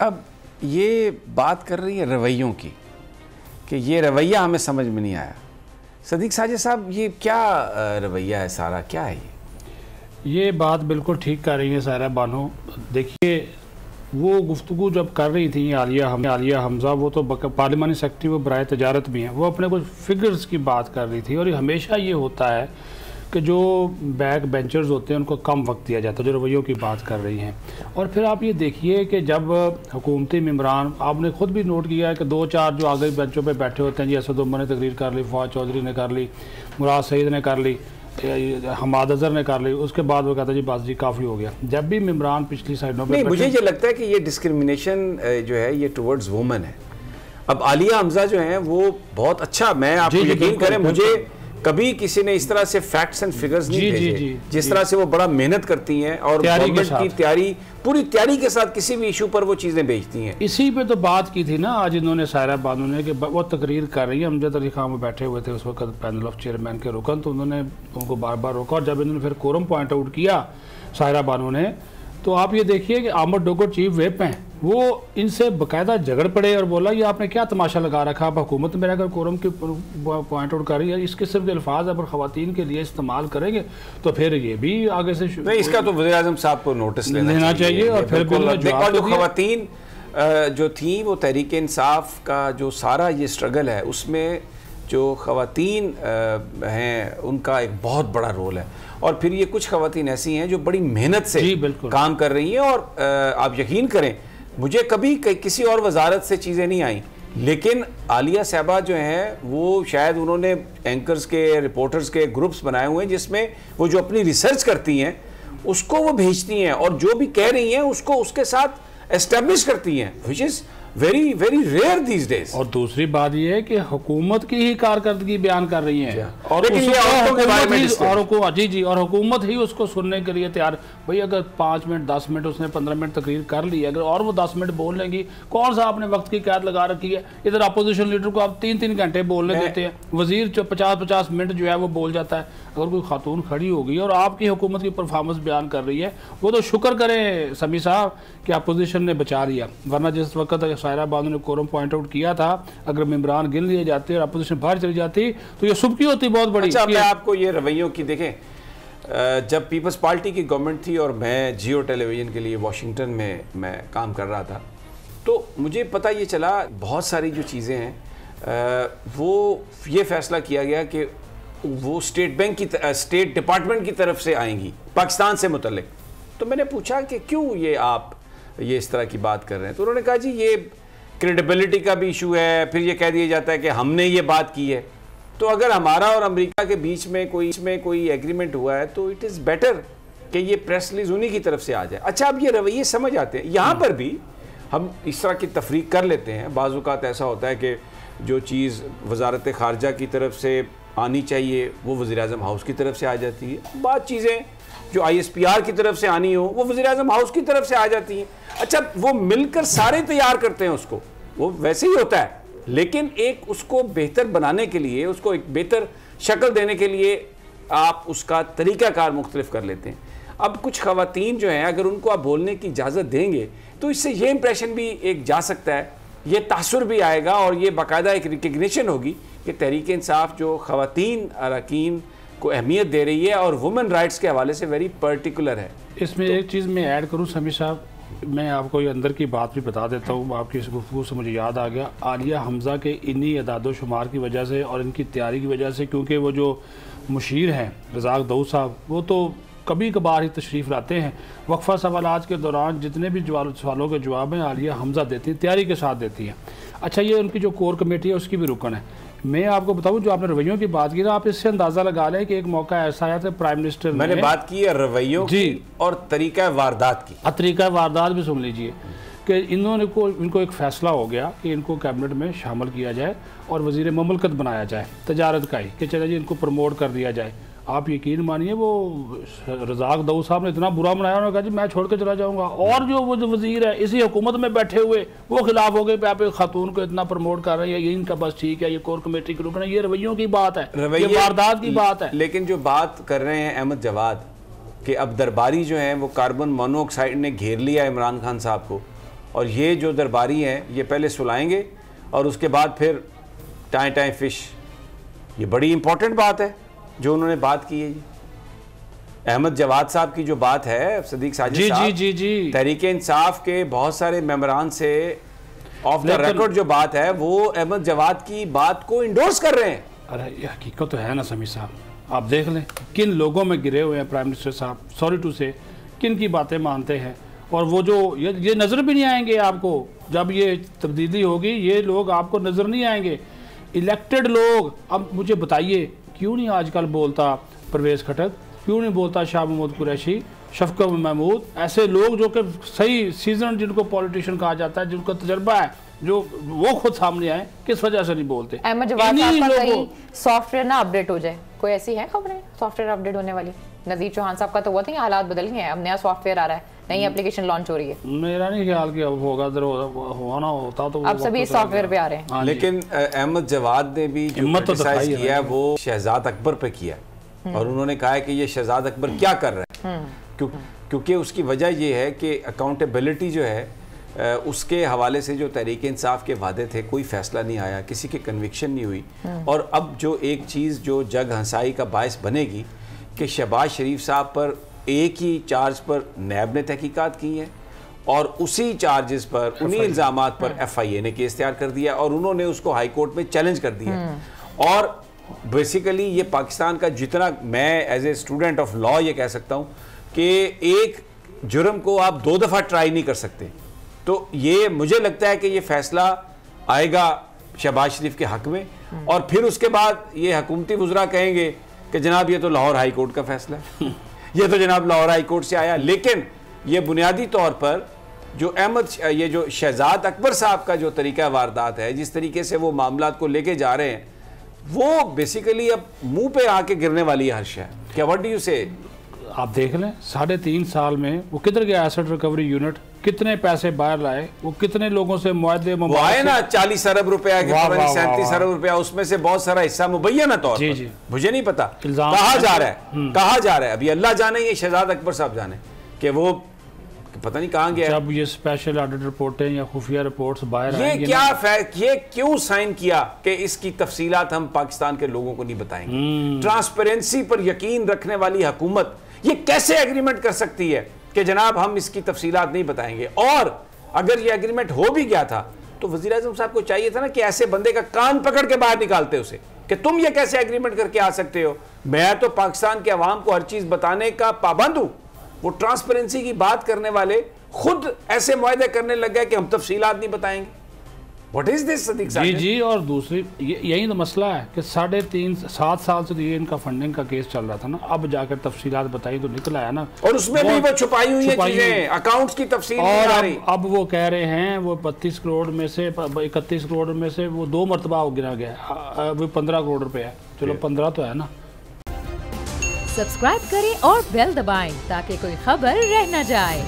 اب یہ بات کر رہی ہے رویوں کی کہ یہ رویہ ہمیں سمجھ میں نہیں آیا. صدیق ساجد صاحب یہ کیا رویہ ہے سارا, کیا ہے یہ بات بالکل ٹھیک کر رہی ہے سائرہ بانو. دیکھیے وہ گفتگو جب کر رہی تھی عالیہ حمزہ, وہ تو پارلیمانی سیکرٹری وہ برائے تجارت بھی ہیں, وہ اپنے کچھ فگرز کی بات کر رہی تھی. اور ہمیشہ یہ ہوتا ہے کہ جو بیک بینچرز ہوتے ہیں ان کو کم وقت دیا جاتا ہے, جو رویوں کی بات کر رہی ہیں. اور پھر آپ یہ دیکھیے کہ جب حکومتی ممبران, آپ نے خود بھی نوٹ کیا ہے کہ 2-4 جو آگے بینچوں پہ بیٹھے ہوتے ہیں, جی اسد عمر نے تقریر کر لی, فواد چودھری نے کر لی, مراد سعید نے کر لی, حماد اظہر نے کر لی, اس کے بعد وہ کہتا ہے جی بس جی کافی ہو گیا. جب بھی ممبران پچھلی سائڈوں پہ مجھے یہ لگتا ہے کہ یہ ڈسکرمنیشن جو ہے یہ ٹورڈز وومن ہے. اب عالیہ حمزہ جو ہیں وہ بہت اچھا, میں آپ کو یقین کریں مجھے کبھی کسی نے اس طرح سے فیکٹس اینڈ فگرز نہیں بھیجے جس طرح سے وہ بڑا محنت کرتی ہیں اور گورنمنٹ کی تیاری, پوری تیاری کے ساتھ کسی بھی ایشو پر وہ چیزیں بھیجتی ہیں. اسی پہ تو بات کی تھی نا آج انہوں نے سائرہ بانو نے کہ وہ تقریر کر رہی ہے. امجد علی خان وہ بیٹھے ہوئے تھے اس وقت پینل آف چیئرمین کے رکن, تو انہوں نے ان کو بار بار روکا, اور جب انہوں نے پھر کورم پوائنٹ آؤٹ کیا سائرہ بانو نے, تو آپ یہ دیکھیے کہ احمد ڈوگر چیف ویپ ہیں, وہ ان سے باقاعدہ جھگڑ پڑے اور بولا یہ آپ نے کیا تماشا لگا رکھا, آپ حکومت میں رہ کر کورم کی پوائنٹ آؤٹ کر رہی ہے, اس قسم کے الفاظ اگر خواتین کے لیے استعمال کریں گے تو پھر یہ بھی آگے سے نہیں, اس کا تو وزیر اعظم صاحب کو نوٹس لینا چاہیے. اور پھر جو خواتین جو تھیں وہ تحریک انصاف کا جو سارا یہ سٹرگل ہے, اس میں جو خواتین ہیں ان کا ایک بہت بڑا رول ہے. اور پھر یہ کچھ خواتین ایسی ہیں جو بڑی محنت سے کام کر رہی ہیں, اور آپ یقین کریں مجھے کبھی کسی اور وزارت سے چیزیں نہیں آئیں, لیکن عالیہ صاحبہ جو ہیں وہ شاید انہوں نے اینکرز کے, رپورٹرز کے گروپس بنائے ہوئے ہیں جس میں وہ جو اپنی ریسرچ کرتی ہیں اس کو وہ بھیجتی ہیں, اور جو بھی کہہ رہی ہیں اس کو اس کے ساتھ اسٹیبلش کرتی ہیں, which is very very rare these days. اور دوسری بات یہ ہے کہ حکومت کی ہی کارکردگی بیان کر رہی ہیں, اور حکومت ہی اس کو سننے کے لیے تیار. بھئی اگر 5 منٹ 10 منٹ اس نے 15 منٹ تقریر کر لی ہے, اگر اور وہ 10 منٹ بول لیں گی, کون سا آپ نے وقت کی قید لگا رکھی ہے. ادھر اپوزیشن لیڈر کو آپ 3-3 گھنٹے بولنے دیتے ہیں, وزیر 50-50 منٹ جو ہے وہ بول جاتا ہے. اگر کوئی خاتون کھڑی ہوگی اور آپ کی حکومت کی پرفارمنس بیان کر رہی ہے, وہ تو شکر کریں سمیع صاحب کہ اپوزیشن نے بچا لیا, ورنہ جس وقت سائرہ بانو نے کورم پوائنٹ آؤٹ کیا تھا, اگر ممبران گن لیے جاتے اور اپوزیشن باہر چلی جاتی تو یہ سبکی ہوتی بہت بڑی. اچھا میں آپ کو یہ رویوں کی دیکھیں, جب پیپلز پارٹی کی گورنمنٹ تھی اور میں جیو ٹیلی ویژن کے لیے واشنگٹن میں کام کر رہا تھا, تو مجھے پتہ یہ چلا بہت ساری جو چیزیں ہیں وہ یہ فیصلہ کیا گیا کہ وہ اسٹیٹ ڈپارٹمنٹ کی طرف سے آئیں گی پاکستان سے متعلق. تو میں نے پوچھا کہ کیوں یہ آپ یہ اس طرح کی بات کر رہے ہیں, تو انہوں نے کہا جی یہ کریڈیبلٹی کا بھی ایشو ہے, پھر یہ کہہ دیا جاتا ہے کہ ہم نے یہ بات کی ہے, تو اگر ہمارا اور امریکہ کے بیچ میں کوئی ایگریمنٹ ہوا ہے تو اٹ از بیٹر کہ یہ پریس ریلیز انہی کی طرف سے آ جائے. اچھا اب یہ رویے سمجھ آتے ہیں, یہاں پر بھی ہم اس طرح کی تفریق کر لیتے ہیں. بعض اوقات ایسا ہوتا ہے کہ جو چیز وزارت خارجہ کی طرف سے آنی چاہیے وہ وزیر اعظم ہاؤس کی طرف سے آ جاتی ہے, بعض چیزیں جو ISPR کی طرف سے آنی ہو وہ وزیر اعظم ہاؤس کی طرف سے آ جاتی ہیں. اچھا وہ مل کر سارے تیار کرتے ہیں اس کو, وہ ویسے ہی ہوتا ہے, لیکن ایک اس کو بہتر بنانے کے لیے, اس کو ایک بہتر شکل دینے کے لیے آپ اس کا طریقہ کار مختلف کر لیتے ہیں. اب کچھ خواتین جو ہیں اگر ان کو آپ بولنے کی اجازت دیں گے تو اس سے یہ امپریشن بھی ایک جا سکتا ہے, یہ تاثر بھی آئے گا, اور یہ باقاعدہ ایک ریکگنیشن ہوگی کہ تحریک انصاف جو خواتین اراکین کو اہمیت دے رہی ہے اور وومن رائٹس کے حوالے سے ویری پرٹیکولر ہے. اس میں ایک چیز میں ایڈ کروں سمیع صاحب, میں آپ کو یہ اندر کی بات بھی بتا دیتا ہوں, آپ کی اس گفتگو سے مجھے یاد آ گیا. عالیہ حمزہ کے انہی اعداد و شمار کی وجہ سے اور ان کی تیاری کی وجہ سے, کیونکہ وہ جو مشیر ہیں رزاق داؤد صاحب وہ تو کبھی کبھار ہی تشریف لاتے ہیں, وقفہ سوالات کے دوران جتنے بھی سوالوں کے جواب ہیں عالیہ حمزہ دیتی ہیں, تیاری کے ساتھ دیتی ہیں. اچھا یہ ان کی جو کور کمیٹی ہے اس کی بھی رکن ہے. میں آپ کو بتاؤں جو آپ نے رویوں کی بات کی نا, آپ اس سے اندازہ لگا لیں کہ ایک موقع ایسا آیا تھا پرائم منسٹر میں نے بات کی ہے رویوں کی اور طریقہ واردات کی. طریقہ واردات بھی سن لیجئے کہ ان کو ایک فیصلہ ہو گیا کہ ان کو کیبنٹ میں شامل کیا جائے اور وزیر مملکت بنایا جائے تجارت کا ہی, کہ چلے جی ان کو پروموٹ کر دیا جائے. آپ یقین مانیے وہ رزاق داؤد صاحب نے اتنا برا منایا, انہوں نے کہا جی میں چھوڑ کے چلا جاؤں گا, اور جو وہ وزیر ہے اسی حکومت میں بیٹھے ہوئے وہ خلاف ہو گئے کہ آپ ایک خاتون کو اتنا پروموٹ کر رہے ہیں, یہ ان کا بس ٹھیک ہے, یہ کور کمیٹی کے رکن ہے. یہ رویوں کی بات ہے, یہ واردات کی بات ہے. لیکن جو بات کر رہے ہیں احمد جواد کہ اب درباری جو ہیں وہ کاربن مونو آکسائڈ نے گھیر لیا عمران خان صاحب کو, اور یہ جو درباری ہیں یہ پہلے سلائیں گے اور اس کے بعد پھر ٹائیں ٹائیں فش. یہ بڑی امپورٹنٹ بات ہے جو انہوں نے بات کی ہے. احمد جواد صاحب کی جو بات ہے, صدیق ساجد صاحب تحریک انصاف کے بہت سارے ممبران سے آف دا ریکارڈ جو بات ہے وہ احمد جواد کی بات کو انڈورس کر رہے ہیں. ارے یہ حقیقت تو ہے نا سمیع صاحب, آپ دیکھ لیں کن لوگوں میں گرے ہوئے ہیں پرائم منسٹر صاحب, سوری ٹو سے کن کی باتیں مانتے ہیں, اور وہ جو یہ نظر بھی نہیں آئیں گے آپ کو جب یہ تبدیلی ہوگی, یہ لوگ آپ کو نظر نہیں آئیں گے الیکٹڈ لوگ. اب مجھے بتائیے کیوں نہیں آج کل بولتا پرویز خٹک, کیوں نہیں بولتا شاہ محمود قریشی, شفقت محمود, ایسے لوگ جو کہ صحیح سیزن جن کو پولیٹیشین کہا جاتا ہے, جن کا تجربہ ہے, جو وہ خود سامنے آئے, کس وجہ سے نہیں بولتے؟ احمد جواد صاحب کا کہیں سافٹ ویئر نہ اپڈیٹ ہو جائے, کوئی ایسی ہے خبریں سافٹ ویئر اپڈیٹ ہونے والی؟ نذیر چوہان صاحب کا تو ہوا تھا, حالات بدل گئے ہیں, اب نیا سافٹ ویئر آ رہا ہے, نئی اپلیکیشن لانچ ہو رہی ہے. میرا نہیں خیال کہ اب ہوگا, ہونا ہوتا تو اب سبھی سافٹ ویئر پہ آ رہے ہیں. لیکن احمد جواد نے بھی جو کرٹیسائز کیا ہے وہ شہزاد اکبر پہ کیا ہے, اور انہوں نے کہا ہے کہ یہ شہزاد اکبر کیا کر رہا ہے, کیونکہ اس کی وجہ یہ ہے کہ اکاؤنٹیبلٹی جو ہے اس کے حوالے سے جو تحریک انصاف کے وعدے تھے کوئی فیصلہ نہیں آیا, کسی کی کنوکشن نہیں ہوئی. اور اب جو ایک چیز جو جگ ہنسائی کا باعث بنے گی کہ شہباز شریف صاحب پر ایک ہی چارج پر نیب نے تحقیقات کی ہیں, اور اسی چارجز پر انہی الزامات پر ایف آئی اے نے کیس تیار کر دیا, اور انہوں نے اس کو ہائی کورٹ میں چیلنج کر دیا. اور بیسیکلی یہ پاکستان کا جتنا, میں as a student of law یہ کہہ سکتا ہوں کہ ایک جرم کو آپ 2 دفعہ ٹرائی نہیں کر سکتے. تو یہ مجھے لگتا ہے کہ یہ فیصلہ آئے گا شہباز شریف کے حق میں, اور پھر اس کے بعد یہ حکومتی وزراء کہیں گے کہ جناب یہ تو لاہور ہائی کورٹ کا فیصلہ ہے, یہ تو جناب لاہور ہائی کورٹ سے آیا. لیکن یہ بنیادی طور پر جو یہ جو شہزاد اکبر صاحب کا جو طریقہ واردات ہے, جس طریقے سے وہ معاملات کو لے کے جا رہے ہیں, وہ بیسیکلی اب منہ پہ آ کے گرنے والی ہر شے ہے. کیا واٹ ڈو یو سے؟ آپ دیکھ لیں 3.5 سال میں وہ کدھر گیا ایسٹ ریکوری یونٹ, کتنے پیسے باہر لائے, وہ کتنے لوگوں سے معاہدے وہ آئے نا 40 ارب روپیہ, 37 ارب روپیہ, اس میں سے بہت سارا حصہ مبینہ طور پر مجھے نہیں پتا کہاں جا رہا ہے, ابھی اللہ جانے, یہ شہزاد اکبر صاحب جانے کہ وہ پتہ نہیں کہاں گیا. جب یہ اسپیشل آڈٹ رپورٹیں یا خفیہ رپورٹس باہر آئیں گے, یہ کیوں سائن کیا کہ اس کی تفصیلات ہم پاکستان کے لوگوں کو نہیں بتائیں گے؟ ٹرانسپیرنسی پر یقین رکھنے والی حکومت یہ کیسے ایگریمنٹ کر سکتی ہے کہ جناب ہم اس کی تفصیلات نہیں بتائیں گے؟ اور اگر یہ ایگریمنٹ ہو بھی گیا تھا تو وزیر اعظم صاحب کو چاہیے تھا نا کہ ایسے بندے کا کان پکڑ کے باہر نکالتے اسے کہ تم یہ کیسے ایگریمنٹ کر کے آ سکتے ہو. میں تو پاکستان کے عوام کو ہر چیز بتانے کا پابند ہوں. وہ ٹرانسپیرنسی کی بات کرنے والے خود ایسے معاہدے کرنے لگ گئے کہ ہم تفصیلات نہیں بتائیں گے. What is this, صدیق صاحب؟ جی, اور دوسری یہی تو مسئلہ ہے کہ 7 سال سے یہ ان کا فنڈنگ کا کیس چل رہا تھا نا, اب جا کر تفصیلات بتائی تو نکل آیا نا, اور اس میں بھی وہ چھپائی ہوئی ہیں چیزیں, اکاؤنٹس کی تفصیل نہیں آ رہی. اب وہ کہہ رہے ہیں وہ 32 کروڑ میں سے 31 کروڑ میں سے وہ 2 مرتبہ گرا گیا, وہ 15 کروڑ روپے ہے. چلو 15 تو ہے نا. سبسکرائب کریں اور بیل دبائیں تاکہ کوئی خبر رہ نہ جائے.